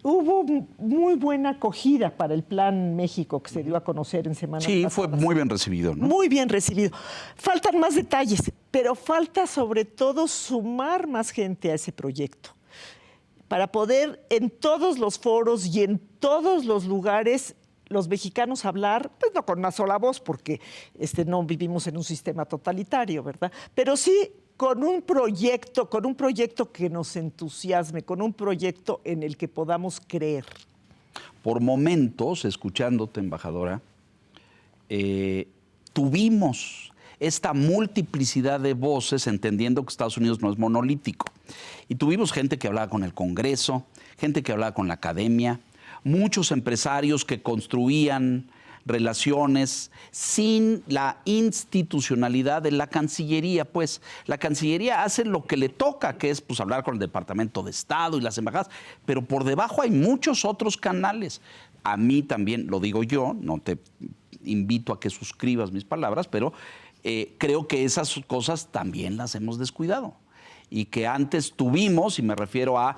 Hubo muy buena acogida para el Plan México que se dio a conocer en semanas pasadas. Fue muy bien recibido, ¿no? Muy bien recibido. Faltan más detalles, pero falta sobre todo sumar más gente a ese proyecto para poder en todos los foros y en todos los lugares los mexicanos hablar, pues no con una sola voz, porque no vivimos en un sistema totalitario, ¿verdad? Pero sí con un proyecto que nos entusiasme, con un proyecto en el que podamos creer. Por momentos, escuchándote, embajadora, tuvimos esta multiplicidad de voces, entendiendo que Estados Unidos no es monolítico. Y tuvimos gente que hablaba con el Congreso, gente que hablaba con la academia, muchos empresarios que construían relaciones sin la institucionalidad de la Cancillería. Pues la Cancillería hace lo que le toca, que es pues, hablar con el Departamento de Estado y las embajadas, pero por debajo hay muchos otros canales. A mí también, lo digo yo, no te invito a que suscribas mis palabras, pero creo que esas cosas también las hemos descuidado. Y que antes tuvimos, y me refiero a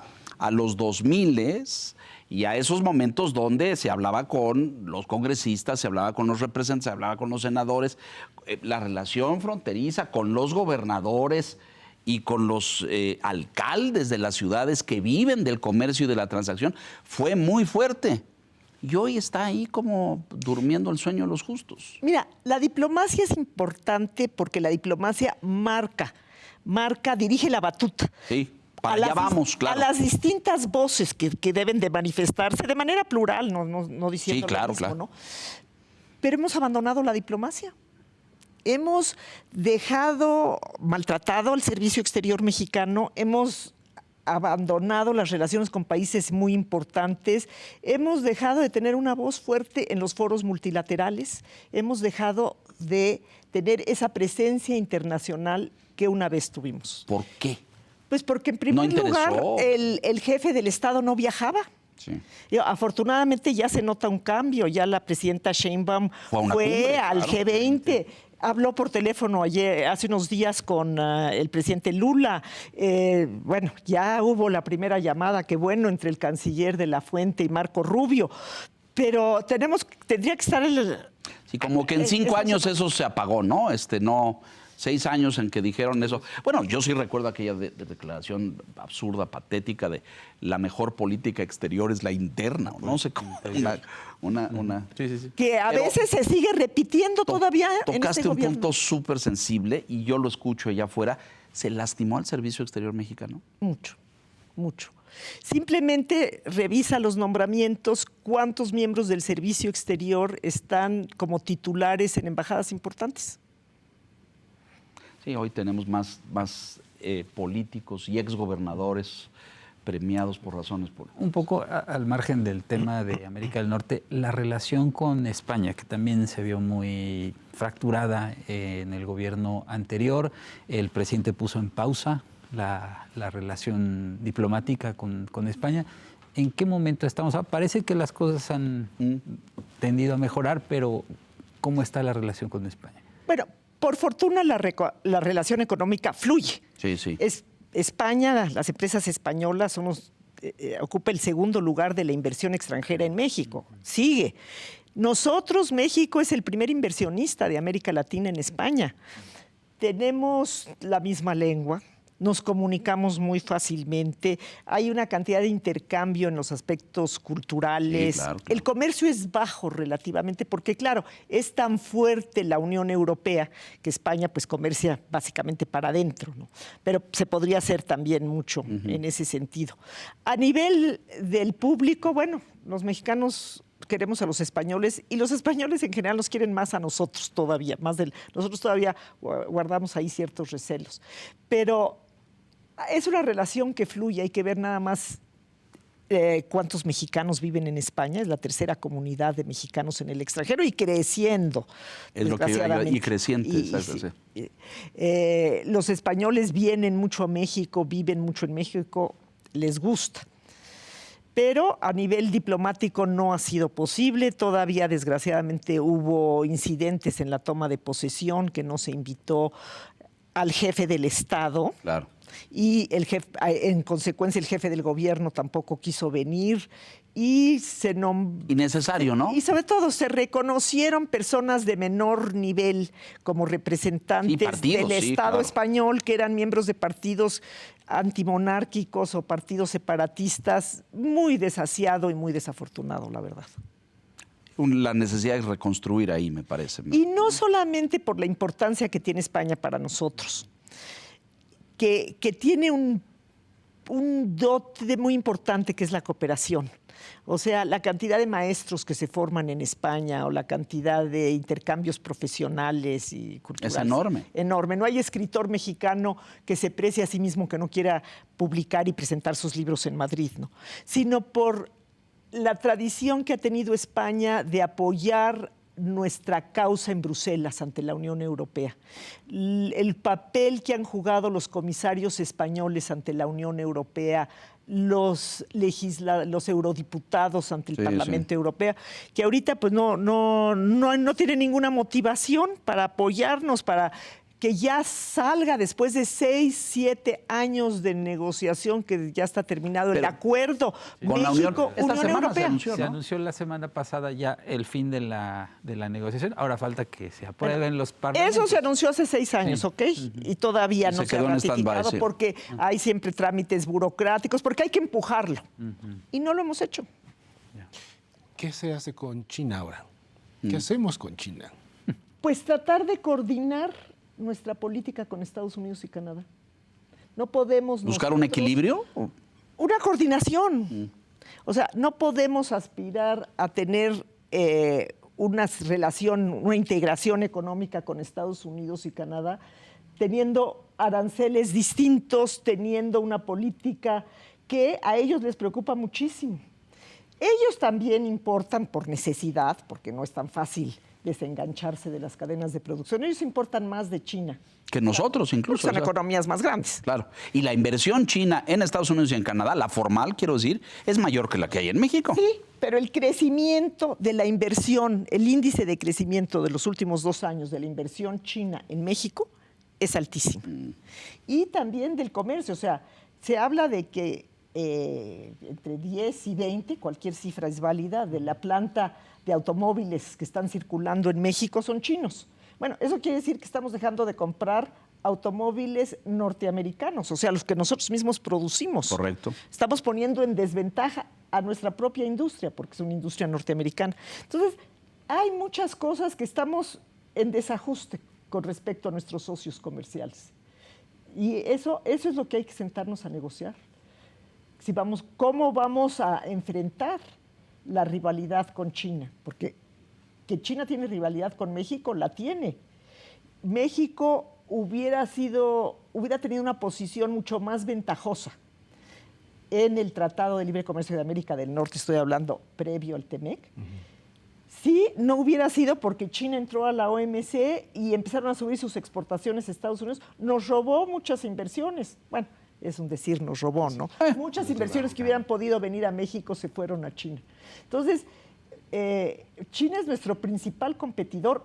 los 2000s, y a esos momentos donde se hablaba con los congresistas, se hablaba con los representantes, se hablaba con los senadores, la relación fronteriza con los gobernadores y con los alcaldes de las ciudades que viven del comercio y de la transacción fue muy fuerte. Y hoy está ahí como durmiendo el sueño de los justos. Mira, la diplomacia es importante porque la diplomacia dirige la batuta. Sí. Para allá vamos, claro. A las distintas voces que deben de manifestarse de manera plural, no diciendo sí, claro, lo mismo, claro. ¿no? Pero hemos abandonado la diplomacia. Hemos maltratado al servicio exterior mexicano, hemos abandonado las relaciones con países muy importantes, hemos dejado de tener una voz fuerte en los foros multilaterales, hemos dejado de tener esa presencia internacional que una vez tuvimos. ¿Por qué? Pues porque en primer lugar el jefe del Estado no viajaba. Sí. Afortunadamente ya se nota un cambio, ya la presidenta Sheinbaum fue al G20. Habló por teléfono hace unos días con el presidente Lula. Bueno, ya hubo la primera llamada, qué bueno, entre el canciller de la Fuente y Marco Rubio. Pero tendría que estar Sí, como que en 5 años eso se apagó, ¿no? No, 6 años en que dijeron eso. Bueno, yo sí recuerdo aquella declaración absurda, patética de la mejor política exterior es la interna, no sé cómo. Sí. Que a veces se sigue repitiendo todavía en tocaste este un gobierno. punto súper sensible y yo lo escucho allá afuera. ¿Se lastimó al servicio exterior mexicano? Mucho, mucho. Simplemente revisa los nombramientos, cuántos miembros del servicio exterior están como titulares en embajadas importantes. Sí, hoy tenemos más políticos y exgobernadores premiados por razones políticas. Un poco al margen del tema de América del Norte, la relación con España, que también se vio muy fracturada en el gobierno anterior. El presidente puso en pausa la relación diplomática con España. ¿En qué momento estamos? Parece que las cosas han tendido a mejorar, pero ¿cómo está la relación con España? Bueno, por fortuna la relación económica fluye. Sí. España, las empresas españolas ocupa el segundo lugar de la inversión extranjera en México. Sigue. Nosotros, México es el primer inversionista de América Latina en España. Tenemos la misma lengua, nos comunicamos muy fácilmente, hay una cantidad de intercambio en los aspectos culturales. Sí, claro. El comercio es bajo relativamente porque, claro, es tan fuerte la Unión Europea que España pues comercia básicamente para adentro, ¿no? Pero se podría hacer también mucho en ese sentido. A nivel del público, bueno, los mexicanos queremos a los españoles y los españoles en general nos quieren más a nosotros todavía, nosotros todavía guardamos ahí ciertos recelos. Pero es una relación que fluye, hay que ver nada más cuántos mexicanos viven en España, es la tercera comunidad de mexicanos en el extranjero y creciendo. Es lo que yo, y creciente. Los españoles vienen mucho a México, viven mucho en México, les gusta. Pero a nivel diplomático no ha sido posible. Todavía, desgraciadamente, hubo incidentes en la toma de posesión que no se invitó al jefe del Estado. Claro. Y en consecuencia, el jefe del gobierno tampoco quiso venir. Innecesario, ¿no? Y sobre todo se reconocieron personas de menor nivel como representantes del Estado español, que eran miembros de partidos antimonárquicos o partidos separatistas. Muy desasiado y muy desafortunado, la verdad. La necesidad de reconstruir ahí, me parece. Y no solamente por la importancia que tiene España para nosotros, que tiene un dote muy importante que es la cooperación. O sea, la cantidad de maestros que se forman en España o la cantidad de intercambios profesionales y culturales. Es enorme. Enorme. No hay escritor mexicano que se precie a sí mismo que no quiera publicar y presentar sus libros en Madrid, ¿no? Sino por la tradición que ha tenido España de apoyar nuestra causa en Bruselas ante la Unión Europea. El papel que han jugado los comisarios españoles ante la Unión Europea, los eurodiputados ante el Parlamento Europeo, que ahorita pues no tienen ninguna motivación para apoyarnos, para que ya salga después de 6, 7 años de negociación, que ya está terminado el acuerdo. Con México, la Unión Europea. Se anunció la semana pasada ya el fin de la negociación. Ahora falta que se aprueben los parlamentos. Eso se anunció hace 6 años, ¿ok? Y todavía no se ha ratificado porque hay siempre trámites burocráticos, porque hay que empujarlo. Y no lo hemos hecho. ¿Qué se hace con China ahora? ¿Qué hacemos con China? Pues tratar de coordinar nuestra política con Estados Unidos y Canadá. No podemos... ¿Buscar un equilibrio? Una coordinación. O sea, no podemos aspirar a tener una integración económica con Estados Unidos y Canadá teniendo aranceles distintos, teniendo una política que a ellos les preocupa muchísimo. Ellos también importan por necesidad, porque no es tan fácil desengancharse de las cadenas de producción. Ellos importan más de China. Que nosotros incluso. Son economías más grandes. Claro. Y la inversión china en Estados Unidos y en Canadá, la formal, quiero decir, es mayor que la que hay en México. Sí, pero el crecimiento de la inversión, el índice de crecimiento de los últimos 2 años de la inversión china en México es altísimo. Y también del comercio, o sea, se habla de que entre 10 y 20, cualquier cifra es válida, de la planta de automóviles que están circulando en México son chinos. Bueno, eso quiere decir que estamos dejando de comprar automóviles norteamericanos, o sea, los que nosotros mismos producimos. Correcto. Estamos poniendo en desventaja a nuestra propia industria, porque es una industria norteamericana. Entonces, hay muchas cosas que estamos en desajuste con respecto a nuestros socios comerciales. Y eso es lo que hay que sentarnos a negociar. ¿Cómo vamos a enfrentar la rivalidad con China? Porque que China tiene rivalidad con México, la tiene. México hubiera tenido una posición mucho más ventajosa en el Tratado de Libre Comercio de América del Norte, estoy hablando previo al TEMEC, si no hubiera sido porque China entró a la OMC y empezaron a subir sus exportaciones a Estados Unidos, nos robó muchas inversiones. Bueno, es un decir, nos robó, ¿no? Muchas inversiones que hubieran podido venir a México se fueron a China. Entonces, China es nuestro principal competidor,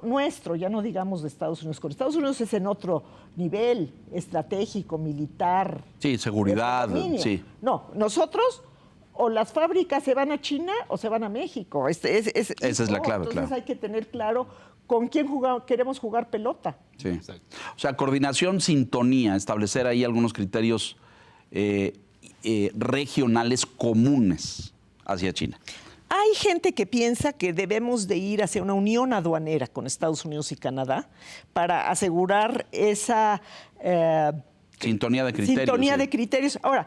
ya no digamos de Estados Unidos. Con Estados Unidos es en otro nivel estratégico, militar. Sí, seguridad, sí. No, nosotros o las fábricas se van a China o se van a México. Esa es la clave, entonces claro. hay que tener claro con quién queremos jugar pelota. Sí. O sea, coordinación, sintonía, establecer ahí algunos criterios regionales comunes hacia China. Hay gente que piensa que debemos de ir hacia una unión aduanera con Estados Unidos y Canadá para asegurar esa sintonía de criterios. Sintonía de criterios. Ahora,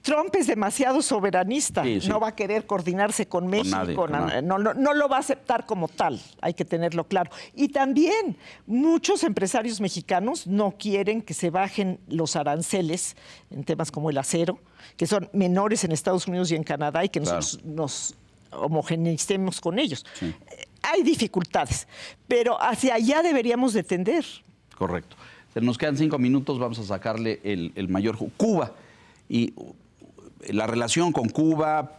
Trump es demasiado soberanista, no va a querer coordinarse con México, no lo va a aceptar como tal, hay que tenerlo claro. Y también muchos empresarios mexicanos no quieren que se bajen los aranceles en temas como el acero, que son menores en Estados Unidos y en Canadá y que nosotros nos homogeneicemos con ellos. Sí. Hay dificultades, pero hacia allá deberíamos de tender. Correcto. Nos quedan 5 minutos, vamos a sacarle el mayor Cuba. Y la relación con Cuba,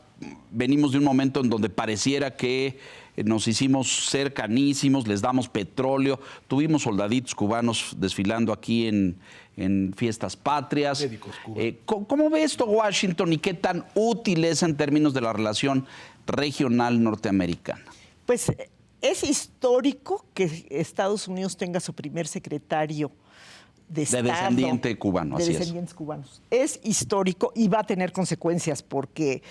venimos de un momento en donde pareciera que nos hicimos cercanísimos, les damos petróleo, tuvimos soldaditos cubanos desfilando aquí en fiestas patrias. ¿Cómo ve esto Washington y qué tan útil es en términos de la relación regional norteamericana? Pues es histórico que Estados Unidos tenga su primer secretario de descendiente cubano, de descendientes cubanos. Es histórico y va a tener consecuencias porque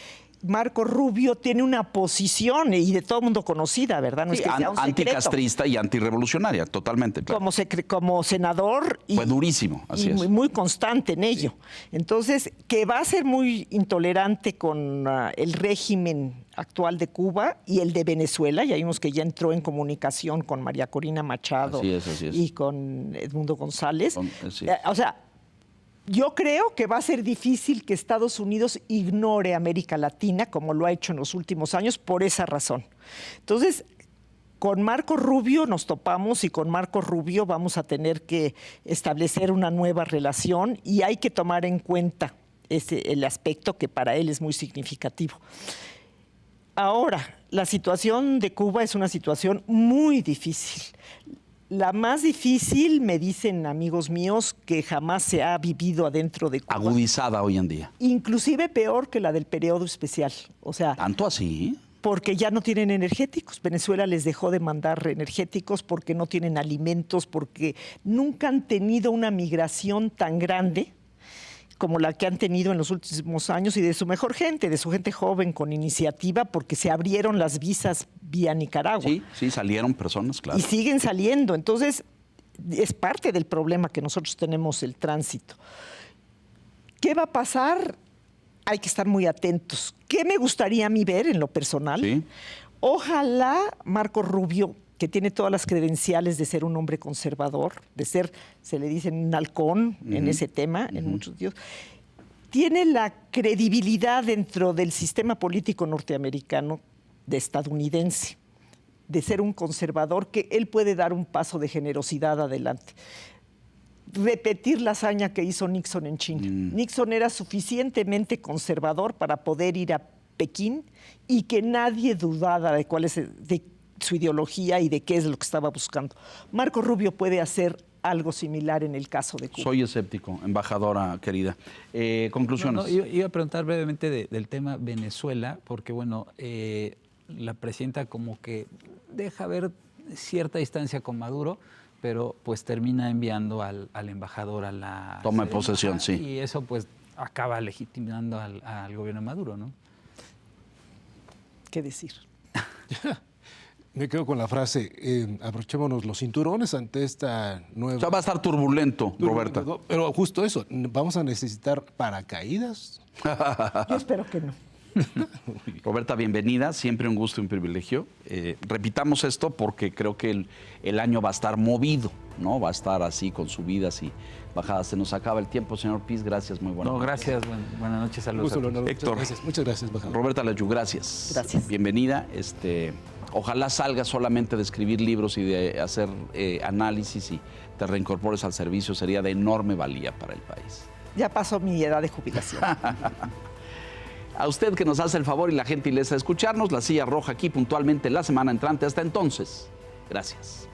Marco Rubio tiene una posición y de todo el mundo conocida, ¿verdad? No es que sea un anticastrista y antirrevolucionaria, totalmente. Claro. Como senador. Fue durísimo, así es. Muy constante en ello. Sí. Entonces, que va a ser muy intolerante con el régimen actual de Cuba y el de Venezuela. Ya vimos que ya entró en comunicación con María Corina Machado así es. Y con Edmundo González. Sí. O sea, yo creo que va a ser difícil que Estados Unidos ignore América Latina, como lo ha hecho en los últimos años, por esa razón. Entonces, con Marco Rubio nos topamos y con Marco Rubio vamos a tener que establecer una nueva relación y hay que tomar en cuenta el aspecto que para él es muy significativo. Ahora, la situación de Cuba es una situación muy difícil. La más difícil, me dicen amigos míos, que jamás se ha vivido adentro de Cuba. Agudizada hoy en día. Inclusive peor que la del periodo especial. O sea, ¿tanto así? Porque ya no tienen energéticos. Venezuela les dejó de mandar energéticos porque no tienen alimentos, porque nunca han tenido una migración tan grande como la que han tenido en los últimos años y de su mejor gente, de su gente joven con iniciativa, porque se abrieron las visas vía Nicaragua. Sí, salieron personas, claro. Y siguen saliendo. Entonces, es parte del problema que nosotros tenemos el tránsito. ¿Qué va a pasar? Hay que estar muy atentos. ¿Qué me gustaría a mí ver en lo personal? Sí. Ojalá Marco Rubio, que tiene todas las credenciales de ser un hombre conservador, de ser, se le dice, un halcón en ese tema, en muchos sentidos, tiene la credibilidad dentro del sistema político norteamericano de estadounidense. de ser un conservador, que él puede dar un paso de generosidad adelante. Repetir la hazaña que hizo Nixon en China. Nixon era suficientemente conservador para poder ir a Pekín y que nadie dudara de cuál es de su ideología y de qué es lo que estaba buscando. Marco Rubio puede hacer algo similar en el caso de Cuba. Soy escéptico, embajadora querida. Conclusiones. Iba a preguntar brevemente del tema Venezuela, porque bueno, la presidenta como que deja ver cierta distancia con Maduro, pero pues termina enviando al embajador a la... Toma de posesión, sí. Y eso pues acaba legitimando al gobierno de Maduro, ¿no? ¿Qué decir? Me quedo con la frase, abrochémonos los cinturones ante esta nueva... O sea, va a estar turbulento, Roberta. Pero justo eso, ¿vamos a necesitar paracaídas? Yo espero que no. Roberta, bienvenida, siempre un gusto y un privilegio. Repitamos esto porque creo que el año va a estar movido, ¿no? Va a estar así con subidas y bajadas. Se nos acaba el tiempo, señor Piz, gracias, muy buenas noches. Gracias, buenas noches, saludos a todos. Héctor. Muchas gracias, embajador. Roberta Layú, gracias. Gracias. Bienvenida. Ojalá salga solamente de escribir libros y de hacer análisis y te reincorpores al servicio, sería de enorme valía para el país. Ya pasó mi edad de jubilación. A usted que nos hace el favor y la gentileza de escucharnos, la silla roja aquí puntualmente la semana entrante. Hasta entonces, gracias.